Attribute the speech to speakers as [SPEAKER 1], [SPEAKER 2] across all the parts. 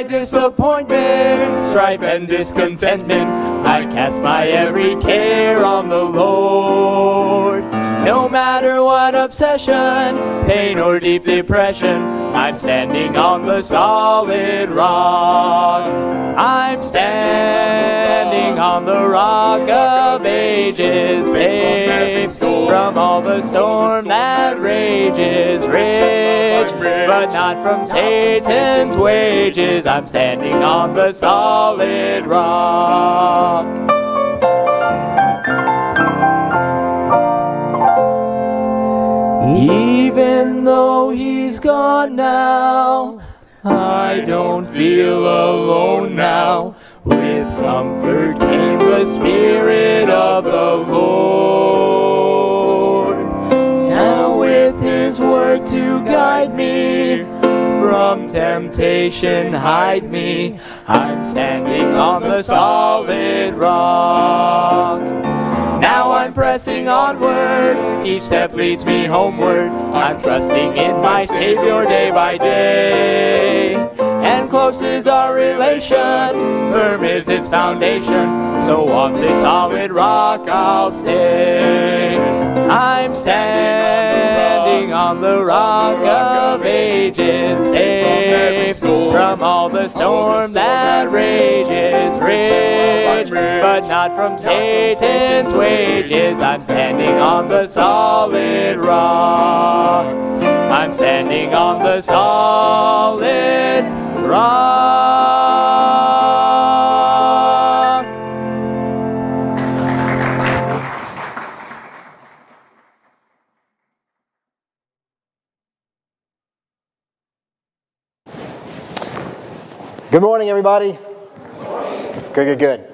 [SPEAKER 1] disappointment, strife and discontentment, I cast my every care on the Lord. No matter what obsession, pain or deep depression, I'm standing on the solid rock. I'm standing on the rock of ages, safe from all the storm that rages, rich, but not from Satan's wages. I'm standing on the solid rock. Even though he's gone now, I don't feel alone now. With comfort came the Spirit of the Lord. Now with His word to guide me, from temptation hide me, I'm standing on the solid rock. Now I'm pressing onward, each step leads me homeward. I'm trusting in my Savior day by day. And close is our relation, firm is its foundation, so on this solid rock I'll stay. I'm standing on the rock of ages, safe from all the storm that rages, rich, but not from Satan's wages. I'm standing on the solid rock. I'm standing on the solid rock.
[SPEAKER 2] Good morning, everybody. Good morning. Good.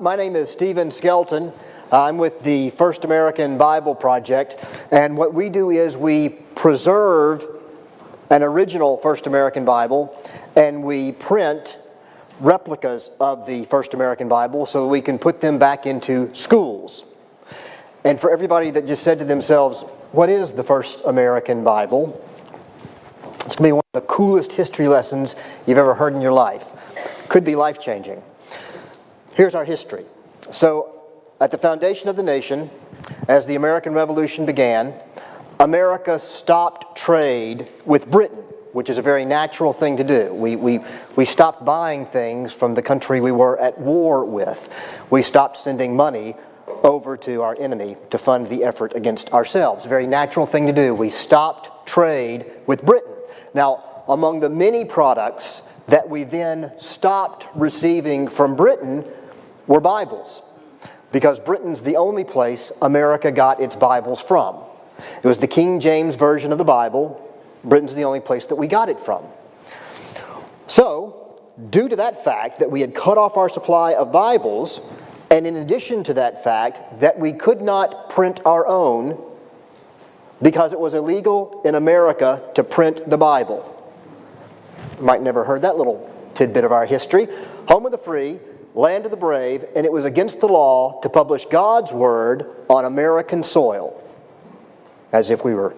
[SPEAKER 2] My name is Stephen Skelton. I'm with the First American Bible Project, and what we do is we preserve an original First American Bible, and we print replicas of the First American Bible so that we can put them back into schools. And for everybody that just said to themselves, what is the First American Bible? It's going to be one of the coolest history lessons you've ever heard in your life. Could be life-changing. Here's our history. So, at the foundation of the nation, as the American Revolution began, America stopped trade with Britain, which is a very natural thing to do. We stopped buying things from the country we were at war with. We stopped sending money over to our enemy to fund the effort against ourselves. A very natural thing to do. We stopped trade with Britain. Now, among the many products that we then stopped receiving from Britain were Bibles, because Britain's the only place America got its Bibles from. It was the King James Version of the Bible. Britain's the only place that we got it from. So, due to that fact that we had cut off our supply of Bibles, and in addition to that fact that we could not print our own because it was illegal in America to print the Bible. You might never heard that little tidbit of our history. Home of the free, land of the brave, and it was against the law to publish God's Word on American soil. As if we were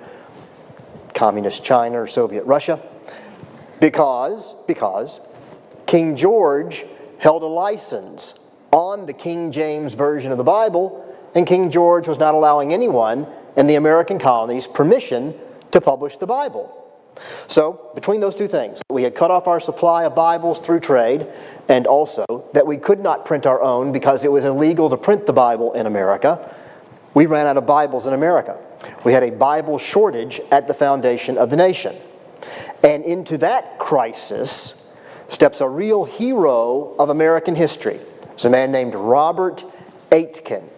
[SPEAKER 2] communist China or Soviet Russia. Because King George held a license on the King James Version of the Bible, and King George was not allowing anyone in the American colonies permission to publish the Bible. So, between those two things, we had cut off our supply of Bibles through trade, and also that we could not print our own because it was illegal to print the Bible in America, we ran out of Bibles in America. We had a Bible shortage at the foundation of the nation. And into that crisis steps a real hero of American history. It's a man named Robert Aitken.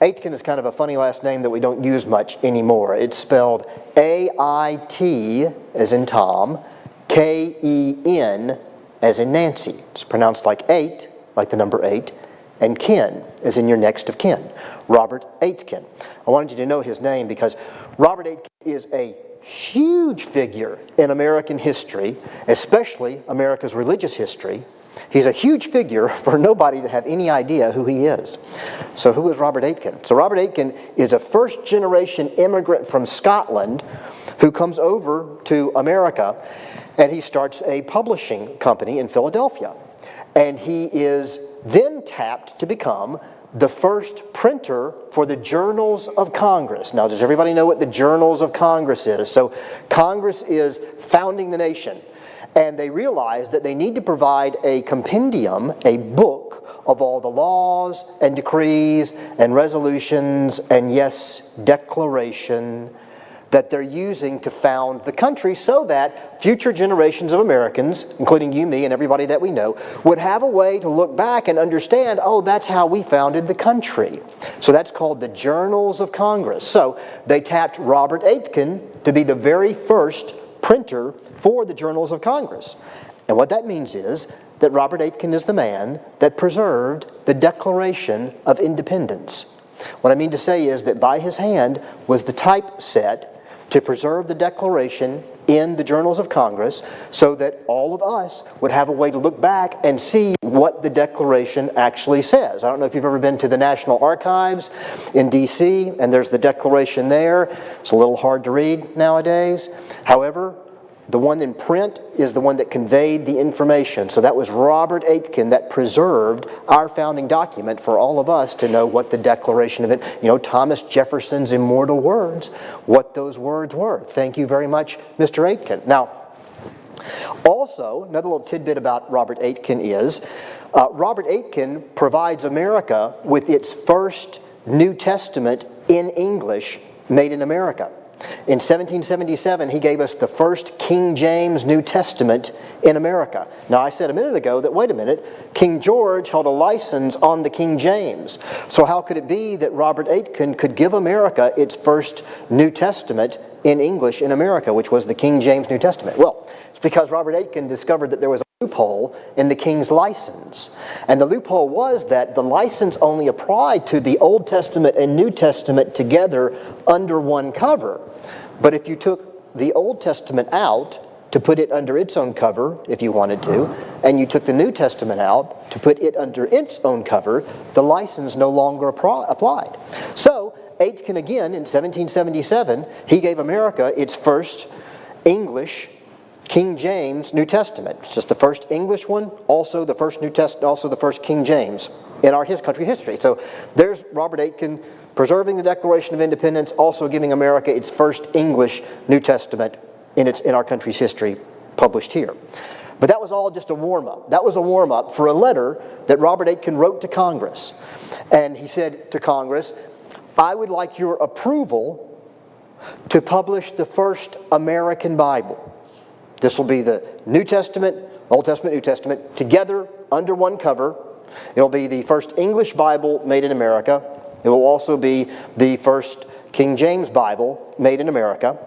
[SPEAKER 2] Aitken is kind of a funny last name that we don't use much anymore. It's spelled A-I-T as in Tom, K-E-N as in Nancy. It's pronounced like 8, like the number 8, and kin as in your next of kin. Robert Aitken. I wanted you to know his name because Robert Aitken is a huge figure in American history, especially America's religious history. He's a huge figure for nobody to have any idea who he is. So who is Robert Aitken? So Robert Aitken is a first-generation immigrant from Scotland who comes over to America. and he starts a publishing company in Philadelphia. And he is then tapped to become the first printer for the Journals of Congress. Now, does everybody know what the Journals of Congress is? So Congress is founding the nation, and they realize that they need to provide a compendium, a book of all the laws and decrees and resolutions and, yes, declaration that they're using to found the country, so that future generations of Americans, including you, me, and everybody that we know, would have a way to look back and understand, oh, that's how we founded the country. So that's called the Journals of Congress. So they tapped Robert Aitken to be the very first printer for the Journals of Congress. And what that means is that Robert Aitken is the man that preserved the Declaration of Independence. What I mean to say is that by his hand was the typeset to preserve the Declaration in the Journals of Congress, so that all of us would have a way to look back and see what the Declaration actually says. I don't know if you've ever been to the National Archives in D.C., and there's the Declaration there. It's a little hard to read nowadays. However, the one in print is the one that conveyed the information. So that was Robert Aitken that preserved our founding document for all of us to know what the Declaration of it, Thomas Jefferson's immortal words, what those words were. Thank you very much, Mr. Aitken. Now, also, another little tidbit about Robert Aitken is, Robert Aitken provides America with its first New Testament in English made in America. In 1777, he gave us the first King James New Testament in America. Now, I said a minute ago that, wait a minute, King George held a license on the King James. So how could it be that Robert Aitken could give America its first New Testament in English in America, which was the King James New Testament? Well, it's because Robert Aitken discovered that there was a loophole in the king's license. And the loophole was that the license only applied to the Old Testament and New Testament together under one cover. But if you took the Old Testament out to put it under its own cover, if you wanted to, and you took the New Testament out to put it under its own cover, the license no longer applied. So, Aitken again, in 1777, he gave America its first English King James New Testament. It's just the first English one, also the first New Testament, also the first King James in our country history. So there's Robert Aitken preserving the Declaration of Independence, also giving America its first English New Testament in our country's history, published here. But that was all just a warm-up. That was a warm-up for a letter that Robert Aitken wrote to Congress. And he said to Congress, I would like your approval to publish the first American Bible. This will be the New Testament, Old Testament, New Testament, together under one cover. It'll be the first English Bible made in America. It will also be the first King James Bible made in America.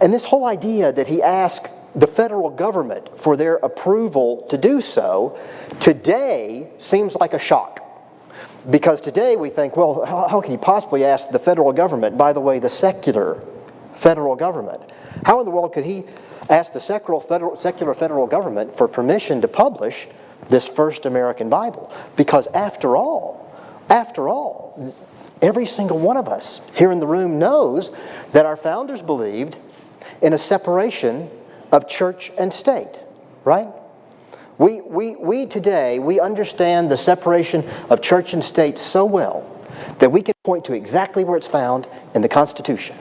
[SPEAKER 2] And this whole idea that he asked the federal government for their approval to do so, today seems like a shock. Because today we think, well, how can he possibly ask the federal government, by the way, the secular federal government? How in the world could he ask the secular federal government for permission to publish this first American Bible? Because after all, every single one of us here in the room knows that our founders believed in a separation of church and state, right? We today, we understand the separation of church and state so well that we can point to exactly where it's found in the Constitution.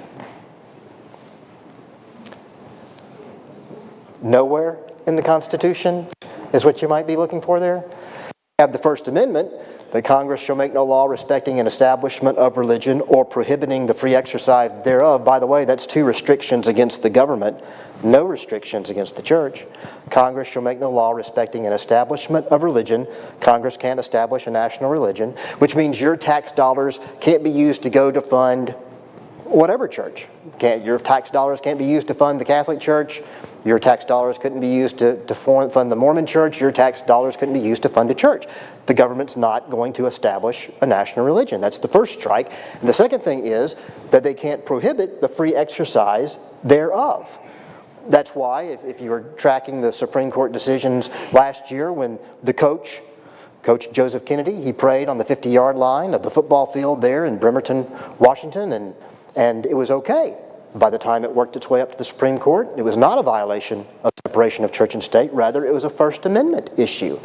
[SPEAKER 2] Nowhere in the Constitution is what you might be looking for there. We have the First Amendment, that Congress shall make no law respecting an establishment of religion or prohibiting the free exercise thereof. By the way, that's two restrictions against the government, no restrictions against the church. Congress shall make no law respecting an establishment of religion. Congress can't establish a national religion, which means your tax dollars can't be used to go to fund whatever church. Your tax dollars can't be used to fund the Catholic Church. Your tax dollars couldn't be used to fund the Mormon Church. Your tax dollars couldn't be used to fund a church. The government's not going to establish a national religion. That's the first strike. And the second thing is that they can't prohibit the free exercise thereof. That's why, if you were tracking the Supreme Court decisions last year, when the Coach Joseph Kennedy, he prayed on the 50-yard line of the football field there in Bremerton, Washington, and it was okay By the time it worked its way up to the Supreme Court, it was not a violation of separation of church and state. Rather, it was a First Amendment issue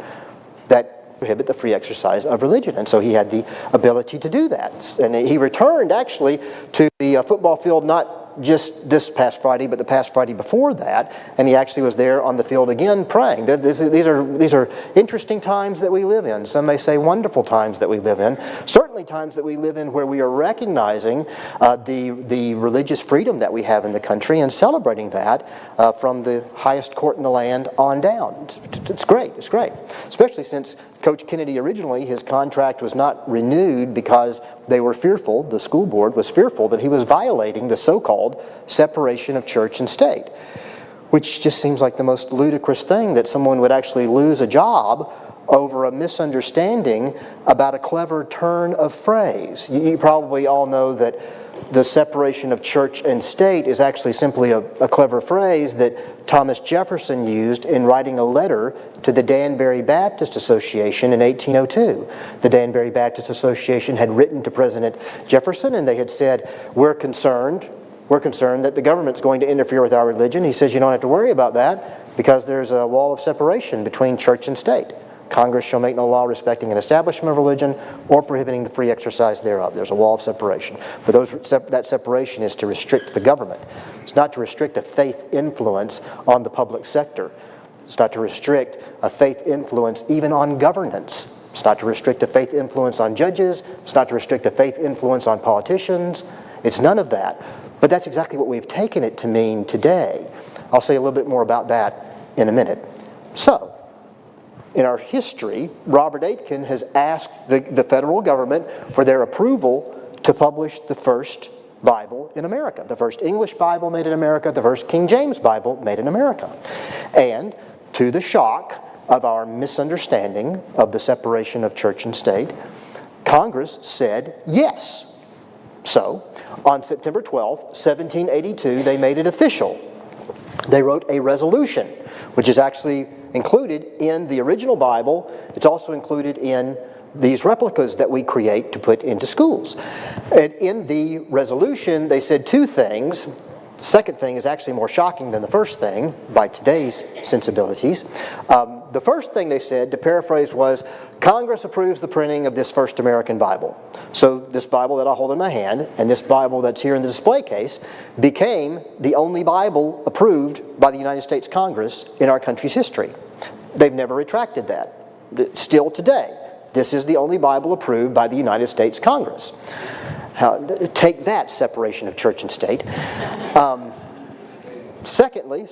[SPEAKER 2] that prohibited the free exercise of religion. And so he had the ability to do that. And he returned, actually, to the football field not just this past Friday, but the past Friday before that, and he actually was there on the field again praying. These are interesting times that we live in. Some may say wonderful times that we live in. Certainly times that we live in where we are recognizing the religious freedom that we have in the country and celebrating that from the highest court in the land on down. It's great. It's great. Especially since Coach Kennedy originally, his contract was not renewed because they were fearful, the school board was fearful that he was violating the so-called separation of church and state, which just seems like the most ludicrous thing, that someone would actually lose a job over a misunderstanding about a clever turn of phrase. You probably all know that the separation of church and state is actually simply a clever phrase that Thomas Jefferson used in writing a letter to the Danbury Baptist Association in 1802. The Danbury Baptist Association had written to President Jefferson and they had said, we're concerned that the government's going to interfere with our religion. He says, you don't have to worry about that because there's a wall of separation between church and state. Congress shall make no law respecting an establishment of religion or prohibiting the free exercise thereof. There's a wall of separation. But that separation is to restrict the government. It's not to restrict a faith influence on the public sector. It's not to restrict a faith influence even on governance. It's not to restrict a faith influence on judges. It's not to restrict a faith influence on politicians. It's none of that. But that's exactly what we've taken it to mean today. I'll say a little bit more about that in a minute. So, in our history, Robert Aitken has asked the federal government for their approval to publish the first Bible in America, the first English Bible made in America, the first King James Bible made in America. And to the shock of our misunderstanding of the separation of church and state, Congress said yes. So, on September 12th, 1782, they made it official. They wrote a resolution, which is actually included in the original Bible. It's also included in these replicas that we create to put into schools. And in the resolution, they said two things. The second thing is actually more shocking than the first thing by today's sensibilities. The first thing they said, to paraphrase, was Congress approves the printing of this first American Bible. So this Bible that I hold in my hand and this Bible that's here in the display case became the only Bible approved by the United States Congress in our country's history. They've never retracted that. Still today, this is the only Bible approved by the United States Congress. Take that, separation of church and state. Secondly,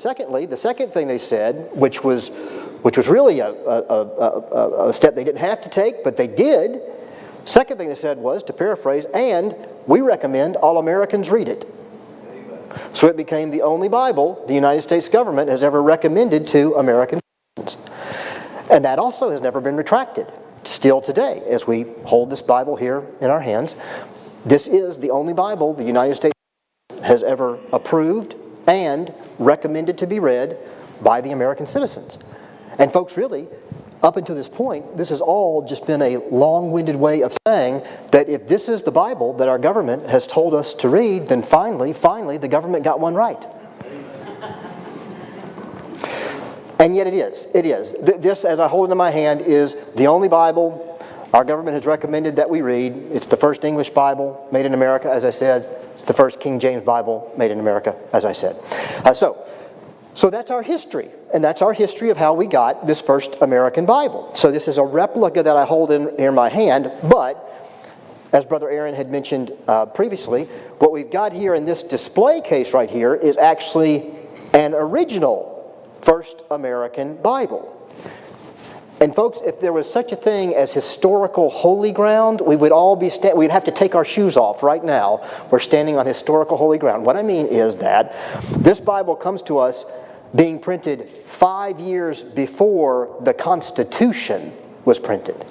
[SPEAKER 2] the second thing they said, which was really a step they didn't have to take, but they did. Second thing they said was, to paraphrase, and we recommend all Americans read it. So it became the only Bible the United States government has ever recommended to American citizens. And that also has never been retracted. Still today, as we hold this Bible here in our hands, this is the only Bible the United States has ever approved and recommended to be read by the American citizens. And folks, really, up until this point, this has all just been a long-winded way of saying that if this is the Bible that our government has told us to read, then finally, the government got one right. And yet it is. It is. This, as I hold it in my hand, is the only Bible our government has recommended that we read. It's the first English Bible made in America, as I said. It's the first King James Bible made in America, as I said. So that's our history, and that's our history of how we got this first American Bible. So this is a replica that I hold in my hand, but as Brother Aaron had mentioned previously, what we've got here in this display case right here is actually an original first American Bible. And folks, if there was such a thing as historical holy ground, we would all be we'd have to take our shoes off right now. We're standing on historical holy ground. What I mean is that this Bible comes to us being printed 5 years before the Constitution was printed.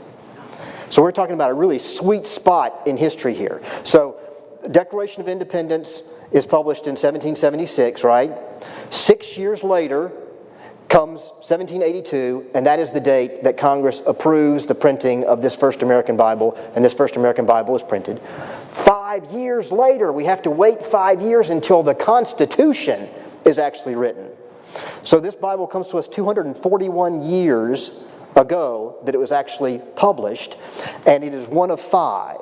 [SPEAKER 2] So we're talking about a really sweet spot in history here. So Declaration of Independence is published in 1776, right? 6 years later comes 1782, and that is the date that Congress approves the printing of this first American Bible, and this first American Bible is printed. 5 5 years later. We have to wait 5 years until the Constitution is actually written. So this Bible comes to us 241 years ago that it was actually published, and it is one of 5.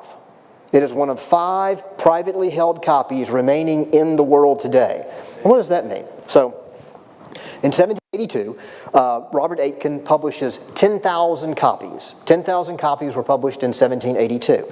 [SPEAKER 2] It is one of 5 privately held copies remaining in the world today. And what does that mean? So, in 1782, Robert Aitken publishes 10,000 copies. 10,000 copies were published in 1782.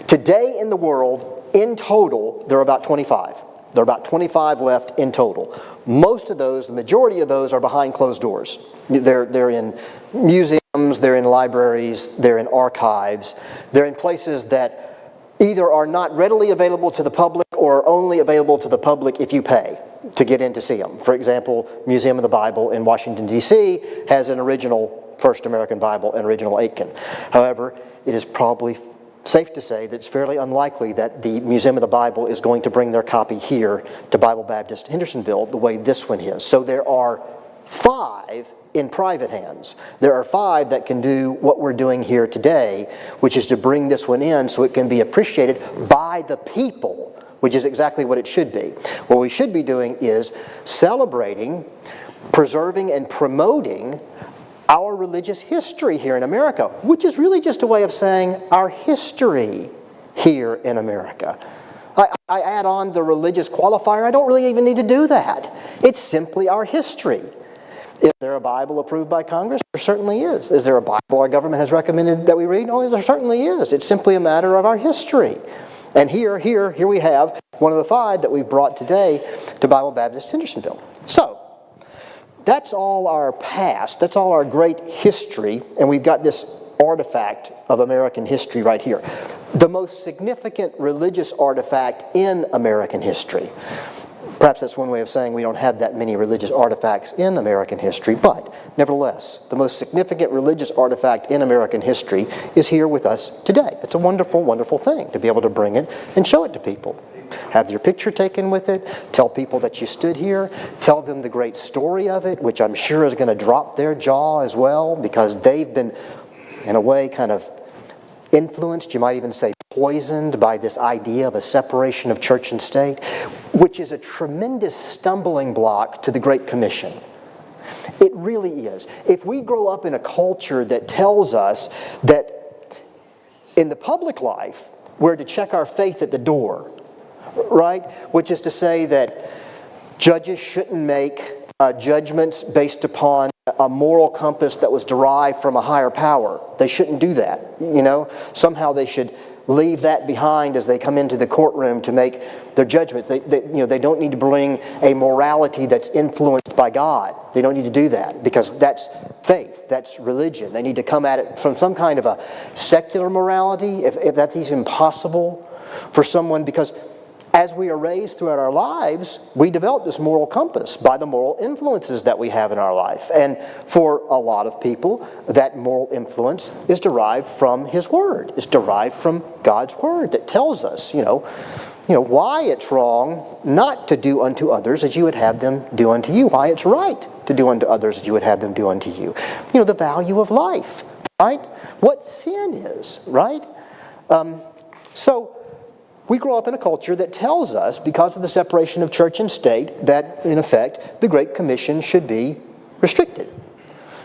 [SPEAKER 2] Today in the world, in total, there are about 25. There are about 25 left in total. Most of those, the majority of those, are behind closed doors. They're in museums, they're in libraries, they're in archives. They're in places that either are not readily available to the public or only available to the public if you pay to get in to see them. For example, Museum of the Bible in Washington, D.C. has an original First American Bible, an original Aitken. However, it is probably safe to say that it's fairly unlikely that the Museum of the Bible is going to bring their copy here to Bible Baptist Hendersonville the way this one is. So there are 5 in private hands. There are 5 that can do what we're doing here today, which is to bring this one in so it can be appreciated by the people, which is exactly what it should be. What we should be doing is celebrating, preserving, and promoting our religious history here in America, which is really just a way of saying our history here in America. I add on the religious qualifier. I don't really even need to do that. It's simply our history. Is there a Bible approved by Congress? There certainly is. Is there a Bible our government has recommended that we read? Oh, there certainly is. It's simply a matter of our history. And here we have one of the 5 that we've brought today to Bible Baptist Hendersonville. So, that's all our past. That's all our great history. And we've got this artifact of American history right here. The most significant religious artifact in American history. Perhaps that's one way of saying we don't have that many religious artifacts in American history, but nevertheless, the most significant religious artifact in American history is here with us today. It's a wonderful, wonderful thing to be able to bring it and show it to people. Have your picture taken with it, tell people that you stood here, tell them the great story of it, which I'm sure is going to drop their jaw as well, because they've been, in a way, kind of influenced, you might even say poisoned, by this idea of a separation of church and state, which is a tremendous stumbling block to the Great Commission. It really is. If we grow up in a culture that tells us that in the public life, we're to check our faith at the door, right? Which is to say that judges shouldn't make judgments based upon a moral compass that was derived from a higher power. They shouldn't do that, you know. Somehow they should leave that behind as they come into the courtroom to make their judgments. They don't need to bring a morality that's influenced by God. They don't need to do that, because that's faith, that's religion. They need to come at it from some kind of a secular morality, if that's even possible for someone, because as we are raised throughout our lives, we develop this moral compass by the moral influences that we have in our life. And for a lot of people, that moral influence is derived from His Word. It's derived from God's Word that tells us, you know, why it's wrong not to do unto others as you would have them do unto you. Why it's right to do unto others as you would have them do unto you. You know, the value of life, right? What sin is, right? So we grow up in a culture that tells us, because of the separation of church and state, that, in effect, the Great Commission should be restricted.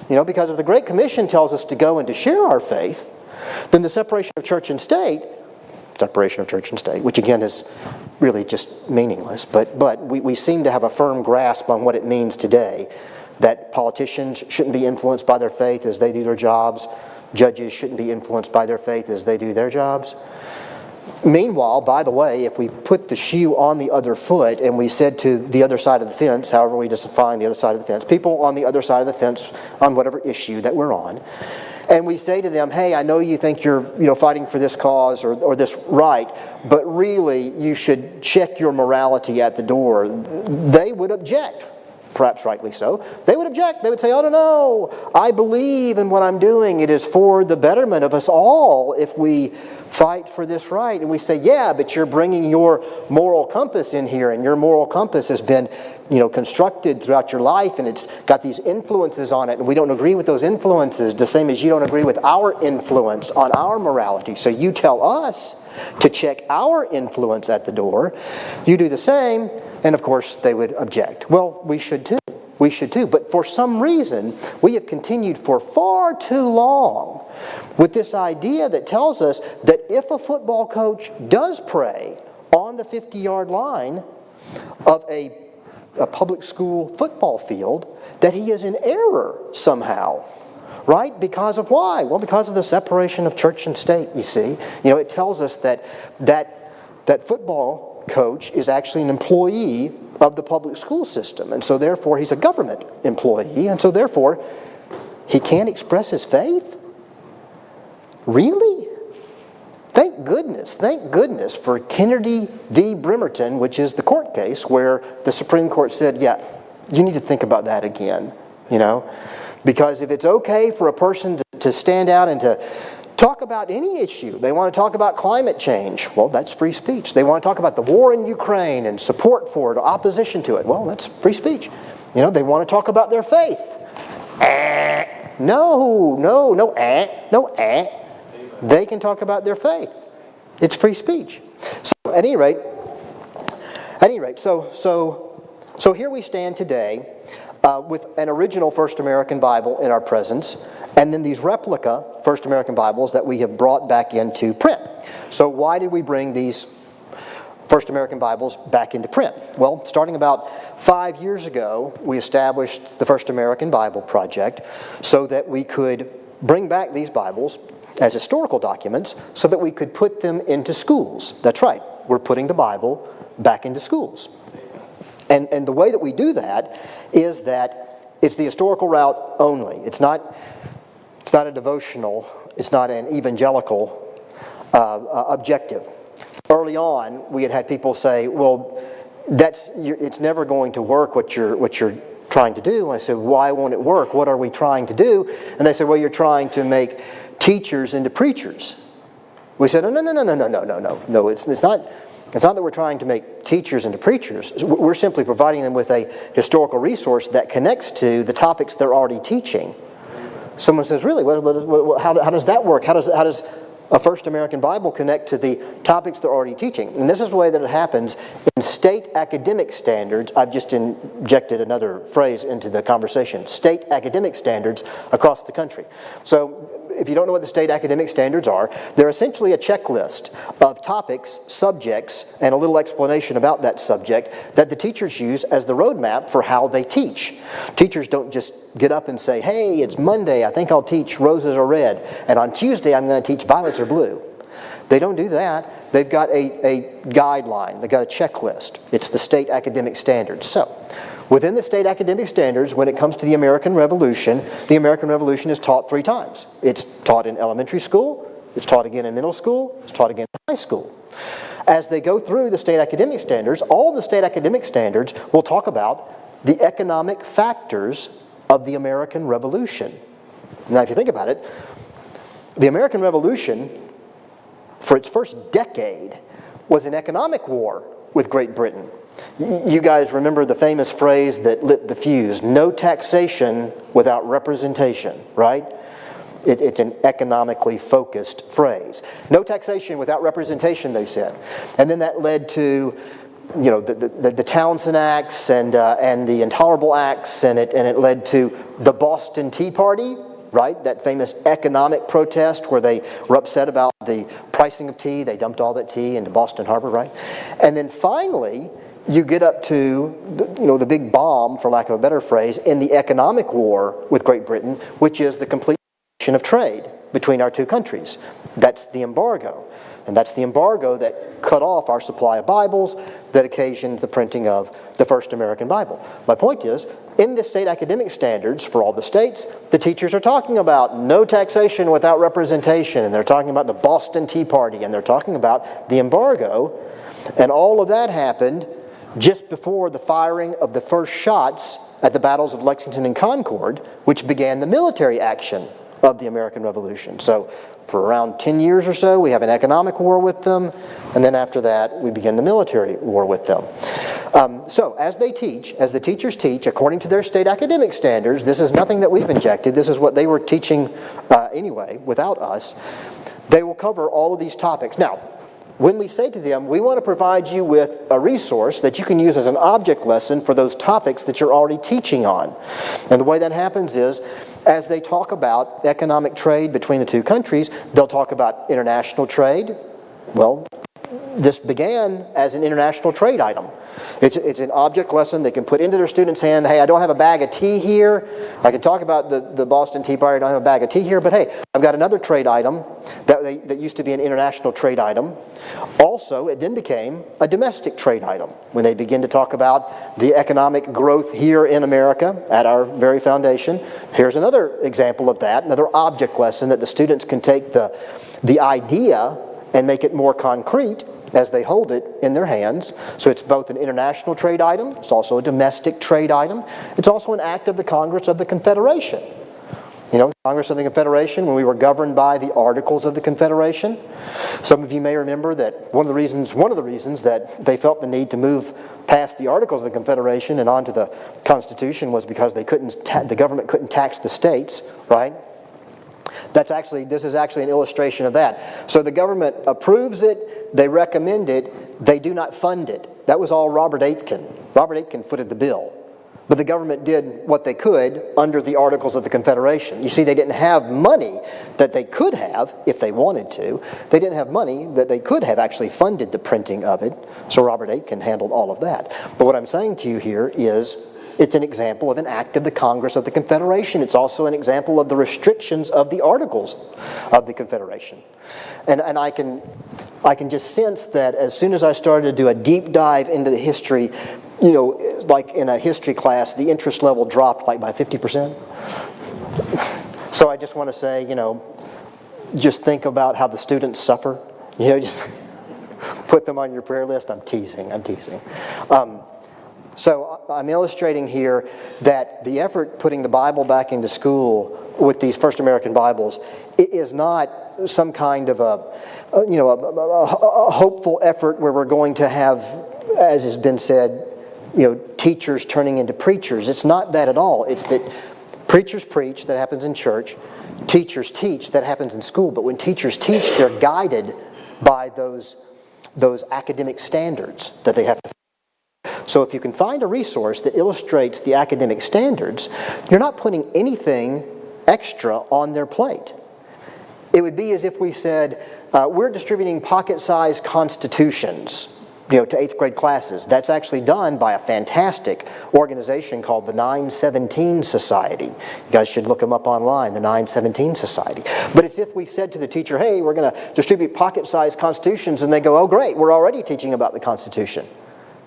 [SPEAKER 2] You know, because if the Great Commission tells us to go and to share our faith, then the separation of church and state, which again is really just meaningless, but we seem to have a firm grasp on what it means today, that politicians shouldn't be influenced by their faith as they do their jobs, judges shouldn't be influenced by their faith as they do their jobs. Meanwhile, by the way, if we put the shoe on the other foot and we said to the other side of the fence, however we define the other side of the fence, people on the other side of the fence on whatever issue that we're on, and we say to them, hey, I know you think you're fighting for this cause or this right, but really you should check your morality at the door, they would object perhaps rightly so, they would object. They would say, oh, no, I believe in what I'm doing. It is for the betterment of us all if we fight for this right. And we say, yeah, but you're bringing your moral compass in here, and your moral compass has been, constructed throughout your life, and it's got these influences on it, and we don't agree with those influences, the same as you don't agree with our influence on our morality. So you tell us to check our influence at the door. You do the same, and of course they would object. Well, we should too. We should too. But for some reason, we have continued for far too long with this idea that tells us that if a football coach does pray on the 50-yard line of a public school football field, that he is in error somehow. Right? Because of why? Well, because of the separation of church and state, you see. It tells us that football coach is actually an employee of the public school system. And so therefore he's a government employee. And so therefore he can't express his faith? Really? Thank goodness for Kennedy v. Bremerton, which is the court case where the Supreme Court said, yeah, you need to think about that again, Because if it's okay for a person to stand out and to talk about any issue, they want to talk about climate change, well, that's free speech. They want to talk about the war in Ukraine and support for it or opposition to it, well, that's free speech. They want to talk about their faith. No. They can talk about their faith. It's free speech. So at any rate, so here we stand today with an original First American Bible in our presence, and then these replica First American Bibles that we have brought back into print. So why did we bring these First American Bibles back into print? Well, starting about 5 years ago, we established the First American Bible Project so that we could bring back these Bibles as historical documents so that we could put them into schools. That's right, we're putting the Bible back into schools. And the way that we do that is that it's the historical route only. It's not a devotional, it's not an evangelical objective. Early on, we had people say, well, it's never going to work what you're trying to do. And I said, why won't it work? What are we trying to do? And they said, well, you're trying to make teachers into preachers. We said, no, it's not that we're trying to make teachers into preachers. We're simply providing them with a historical resource that connects to the topics they're already teaching. Someone says, really, how does that work? How does a First American Bible connect to the topics they're already teaching? And this is the way that it happens in state academic standards. I've just injected another phrase into the conversation. State academic standards across the country. So if you don't know what the state academic standards are, they're essentially a checklist of topics, subjects, and a little explanation about that subject that the teachers use as the roadmap for how they teach. Teachers don't just get up and say, hey, it's Monday, I think I'll teach roses are red, and on Tuesday I'm going to teach violets are blue. They don't do that. They've got a guideline. They've got a checklist. It's the state academic standards. So, within the state academic standards, when it comes to the American Revolution is taught 3 times. It's taught in elementary school, it's taught again in middle school, it's taught again in high school. As they go through the state academic standards, all the state academic standards will talk about the economic factors of the American Revolution. Now, if you think about it, the American Revolution, for its first decade, was an economic war with Great Britain. You guys remember the famous phrase that lit the fuse, no taxation without representation, right? It's an economically focused phrase. No taxation without representation, they said. And then that led to the Townsend Acts and the Intolerable Acts, and it led to the Boston Tea Party, right? That famous economic protest where they were upset about the pricing of tea. They dumped all that tea into Boston Harbor, right? And then finally, you get up to the big bomb, for lack of a better phrase, in the economic war with Great Britain, which is the completion of trade between our two countries. That's the embargo. And that's the embargo that cut off our supply of Bibles that occasioned the printing of the first American Bible. My point is, in the state academic standards for all the states, the teachers are talking about no taxation without representation, and they're talking about the Boston Tea Party, and they're talking about the embargo, and all of that happened just before the firing of the first shots at the battles of Lexington and Concord, which began the military action of the American Revolution. So for around 10 years or so, we have an economic war with them, and then after that, we begin the military war with them. So as they teach, as the teachers teach, according to their state academic standards, this is nothing that we've injected, this is what they were teaching anyway, without us, they will cover all of these topics. Now, when we say to them, we want to provide you with a resource that you can use as an object lesson for those topics that you're already teaching on. And the way that happens is, as they talk about economic trade between the two countries, they'll talk about international trade. Well, this began as an international trade item. It's an object lesson they can put into their students' hand. Hey, I don't have a bag of tea here. I can talk about the Boston Tea Party. I don't have a bag of tea here, but hey, I've got another trade item that used to be an international trade item. Also, it then became a domestic trade item when they begin to talk about the economic growth here in America at our very foundation. Here's another example of that, another object lesson that the students can take the idea and make it more concrete as they hold it in their hands. So it's both an international trade item, it's also a domestic trade item, it's also an act of the Congress of the Confederation. You know, the Congress of the Confederation, when we were governed by the Articles of the Confederation. Some of you may remember that one of the reasons that they felt the need to move past the Articles of the Confederation and onto the Constitution was because the government couldn't tax the states, right? This is actually an illustration of that. So the government approves it, they recommend it, they do not fund it. That was all Robert Aitken. Robert Aitken footed the bill. But the government did what they could under the Articles of the Confederation. You see, they didn't have money that they could have, if they wanted to. They didn't have money that they could have actually funded the printing of it. So Robert Aitken handled all of that. But what I'm saying to you here is, it's an example of an act of the Congress of the Confederation. It's also an example of the restrictions of the Articles of the Confederation. And I can just sense that as soon as I started to do a deep dive into the history, you know, like in a history class, the interest level dropped like by 50%. So I just want to say, you know, just think about how the students suffer. You know, just put them on your prayer list. I'm teasing. So I'm illustrating here that the effort putting the Bible back into school with these First American Bibles is not some kind of a hopeful effort where we're going to have, as has been said, you know, teachers turning into preachers. It's not that at all. It's that preachers preach, that happens in church. Teachers teach, that happens in school. But when teachers teach, they're guided by those academic standards that they have to. So if you can find a resource that illustrates the academic standards, you're not putting anything extra on their plate. It would be as if we said, we're distributing pocket-sized constitutions, you know, to 8th grade classes. That's actually done by a fantastic organization called the 917 Society. You guys should look them up online, the 917 Society. But it's if we said to the teacher, hey, we're going to distribute pocket-sized constitutions, and they go, oh great, we're already teaching about the Constitution.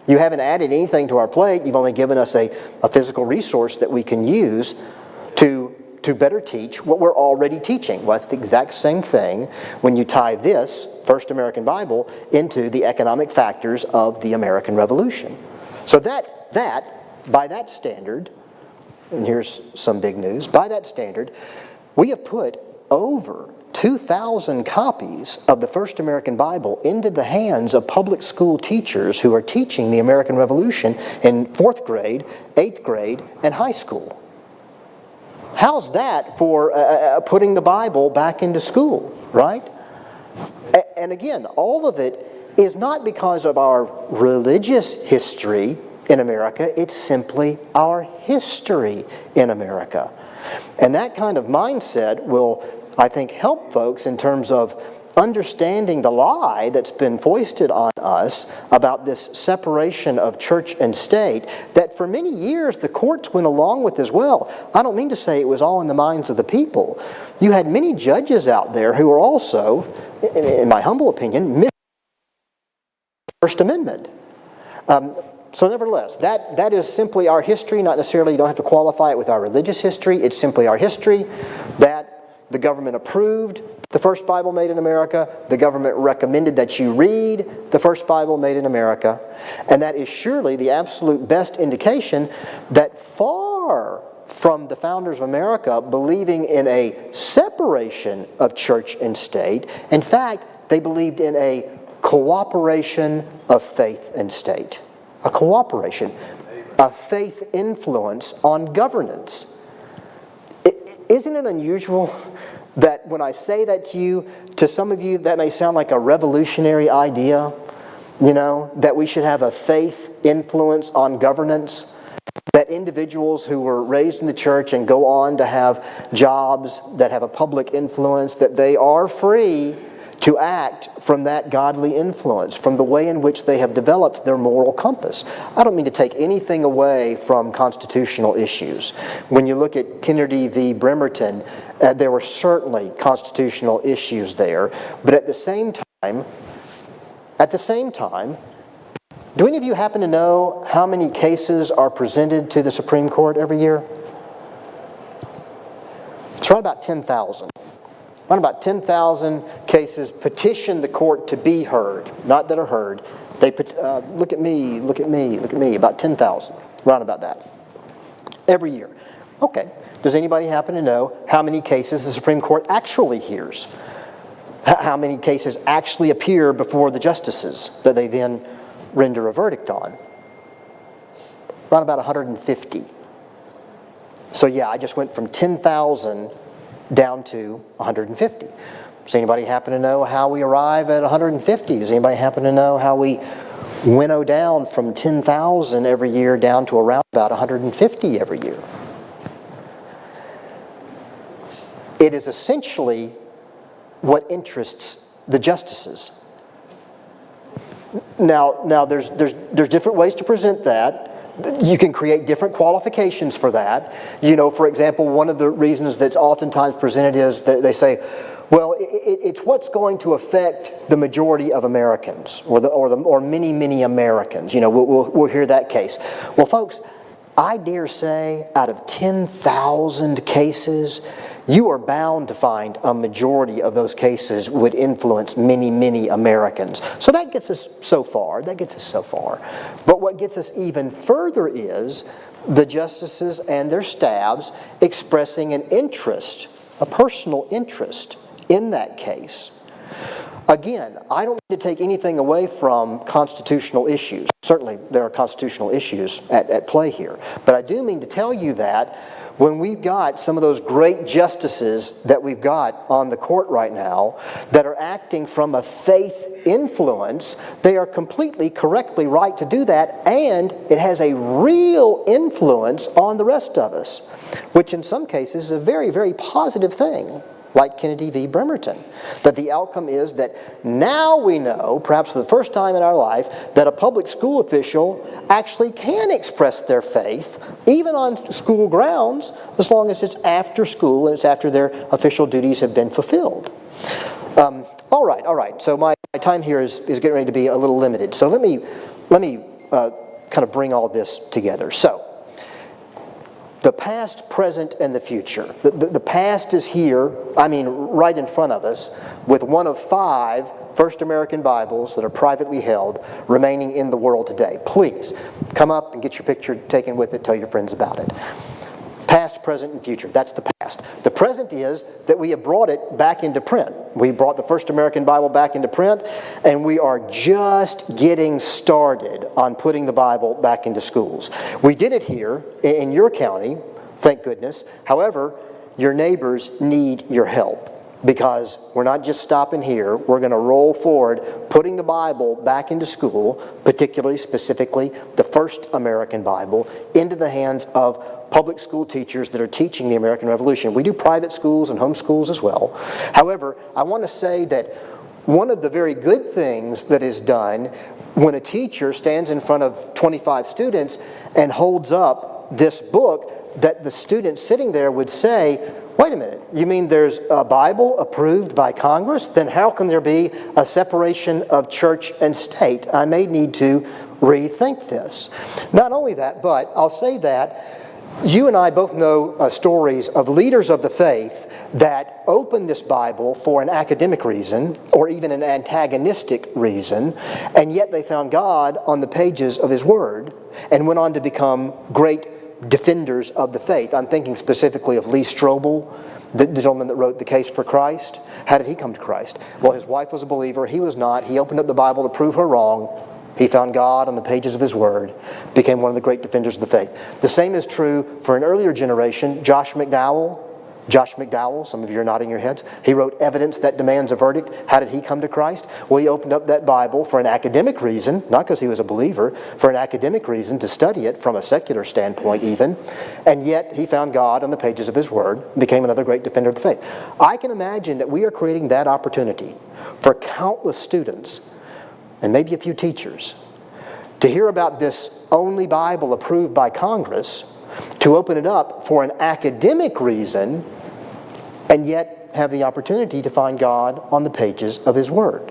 [SPEAKER 2] You haven't added anything to our plate. You've only given us a physical resource that we can use to better teach what we're already teaching. Well, it's the exact same thing when you tie this First American Bible into the economic factors of the American Revolution. So that by that standard, and here's some big news, by that standard, we have put over 2,000 copies of the First American Bible into the hands of public school teachers who are teaching the American Revolution in 4th grade, 8th grade, and high school. How's that for putting the Bible back into school, right? And again, all of it is not because of our religious history in America, it's simply our history in America. And that kind of mindset will, I think, help folks in terms of understanding the lie that's been foisted on us about this separation of church and state that for many years the courts went along with as well. I don't mean to say it was all in the minds of the people. You had many judges out there who were also, in my humble opinion, missing the First Amendment. So nevertheless, that is simply our history, not necessarily, you don't have to qualify it with our religious history, it's simply our history that the government approved the first Bible made in America. The government recommended that you read the first Bible made in America. And that is surely the absolute best indication that far from the founders of America believing in a separation of church and state, in fact, they believed in a cooperation of faith and state. A cooperation, a faith influence on governance. Isn't it unusual that when I say that to you, to some of you that may sound like a revolutionary idea, that we should have a faith influence on governance, that individuals who were raised in the church and go on to have jobs that have a public influence, that they are free to act from that godly influence, from the way in which they have developed their moral compass. I don't mean to take anything away from constitutional issues. When you look at Kennedy v. Bremerton, there were certainly constitutional issues there. But at the same time, do any of you happen to know how many cases are presented to the Supreme Court every year? It's right about 10,000. Around about 10,000 cases petition the court to be heard, not that are heard. They look at me, about 10,000, around about that, every year. Okay, does anybody happen to know how many cases the Supreme Court actually hears? How many cases actually appear before the justices that they then render a verdict on? Around about 150. So yeah, I just went from 10,000 down to 150. Does anybody happen to know how we arrive at 150? Does anybody happen to know how we winnow down from 10,000 every year down to around about 150 every year? It is essentially what interests the justices. Now there's different ways to present that. You can create different qualifications for that. For example, one of the reasons that's oftentimes presented is that they say, well, it's what's going to affect the majority of Americans, or many Americans. We'll hear that case. Well, folks, I dare say out of 10,000 cases, you are bound to find a majority of those cases would influence many Americans. So that gets us so far. But what gets us even further is the justices and their staffs expressing an interest, a personal interest in that case. Again, I don't need to take anything away from constitutional issues. Certainly there are constitutional issues at play here. But I do mean to tell you that when we've got some of those great justices that we've got on the court right now that are acting from a faith influence, they are completely correctly right to do that, and it has a real influence on the rest of us, which in some cases is a very positive thing, like Kennedy v. Bremerton. That the outcome is that now we know, perhaps for the first time in our life, that a public school official actually can express their faith, even on school grounds, as long as it's after school and it's after their official duties have been fulfilled. All right. So my time here is getting ready to be a little limited. So let me kind of bring all this together. So, the past, present, and the future. The past is here, right in front of us, with one of 5 First American Bibles that are privately held remaining in the world today. Please, come up and get your picture taken with it, tell your friends about it. Past, present, and future. That's the past. The present is that we have brought it back into print. We brought the First American Bible back into print, and we are just getting started on putting the Bible back into schools. We did it here in your county, thank goodness. However, your neighbors need your help, because we're not just stopping here. We're going to roll forward, putting the Bible back into school, specifically the First American Bible, into the hands of public school teachers that are teaching the American Revolution. We do private schools and home schools as well. However, I want to say that one of the very good things that is done when a teacher stands in front of 25 students and holds up this book, that the student sitting there would say, wait a minute, you mean there's a Bible approved by Congress? Then how can there be a separation of church and state? I may need to rethink this. Not only that, but I'll say that you and I both know stories of leaders of the faith that opened this Bible for an academic reason or even an antagonistic reason, and yet they found God on the pages of His Word and went on to become great defenders of the faith. I'm thinking specifically of Lee Strobel, the gentleman that wrote The Case for Christ. How did he come to Christ? Well, his wife was a believer. He was not. He opened up the Bible to prove her wrong. He found God on the pages of His Word, became one of the great defenders of the faith. The same is true for an earlier generation, Josh McDowell, some of you are nodding your heads. He wrote Evidence That Demands a Verdict. How did he come to Christ? Well, he opened up that Bible for an academic reason, not because he was a believer, for an academic reason, to study it from a secular standpoint even, and yet he found God on the pages of His Word, became another great defender of the faith. I can imagine that we are creating that opportunity for countless students, and maybe a few teachers, to hear about this only Bible approved by Congress, to open it up for an academic reason, and yet have the opportunity to find God on the pages of His Word.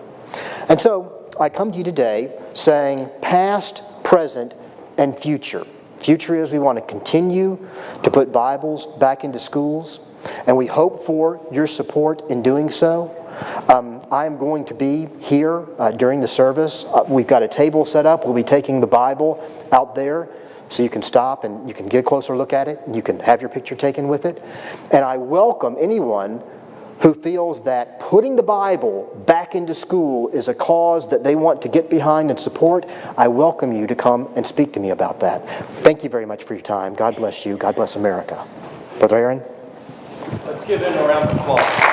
[SPEAKER 2] And so I come to you today saying past, present, and future. Future is we want to continue to put Bibles back into schools, and we hope for your support in doing so. I am going to be here during the service. We've got a table set up. We'll be taking the Bible out there, so you can stop and you can get a closer look at it and you can have your picture taken with it. And I welcome anyone who feels that putting the Bible back into school is a cause that they want to get behind and support. I welcome you to come and speak to me about that. Thank you very much for your time. God bless you. God bless America. Brother Aaron?
[SPEAKER 1] Let's give him a round of applause.